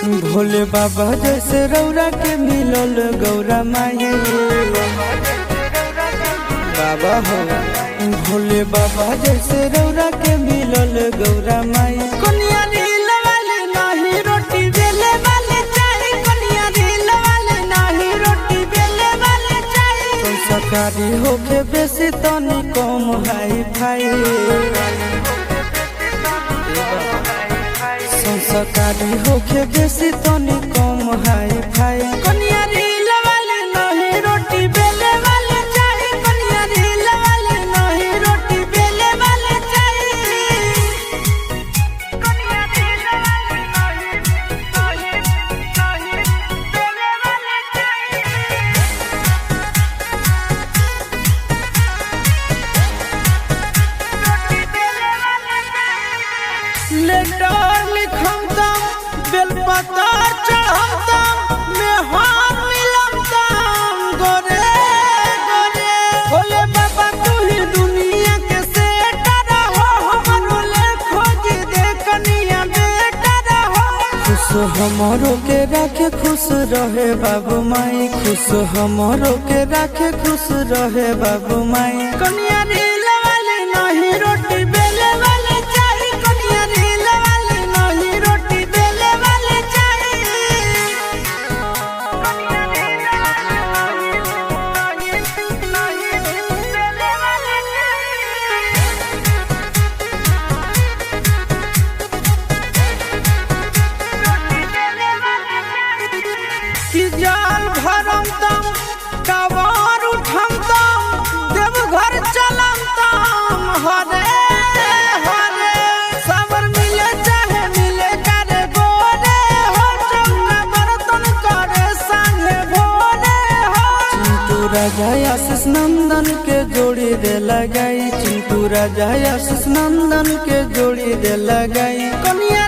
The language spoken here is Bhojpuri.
भोले बाबा जैसे रौरा के मिलल गौरा माई बाबा हो। भोले बाबा जैसे रौरा के मिलल गौरा माई। कनिया रील वाले नाही रोटी बेले वाले चाही, कनिया रील वाले नाही रोटी बेले वाले चाही। संस्कारी होके बेसी तनी कम हाई फाई, संस्कारी होके बेसी तनी कम हाई फाई। कनिया रील वाले नाही रोटी बेले वाले चाही, कनिया रील वाले नाही रोटी बेले वाले चाही। कनिया रील वाले नाही बेले वाले चाही। रोटी बेले वाले चाही। लेटर लिखम बेलपता चढ़म में हार मिलम गोरे गोरे। भोले बाबा तू ही दुनिया के सेटर हो, हमरो ले खोज दे कनिया बेटर हो। खुश हमरो के राखे खुश रहे बाबू माई, खुश हमरो के राखे खुश रहे बाबू माई। कनिया रील वाले नहीं रोटी बेले वाले चाही, कनिया रील वाले नहीं रोटी बेले वाले चाही। कनिया रील वाले नहीं बेले वाले चाही। रोटी बेले वाले चाही। कि जाल भरम तम कवार उठम तम देवघर चलम तम हरे हरे। सबर मिले चाहे मिले करे गोरे हो, चंगा बर्तन करे संगे भोरे हो। चिंटू राजा आशीष नंदन के जोड़ी दे लगाई, चिंटू राजा आशीष नंदन के जोड़ी दे लगाई। कनिया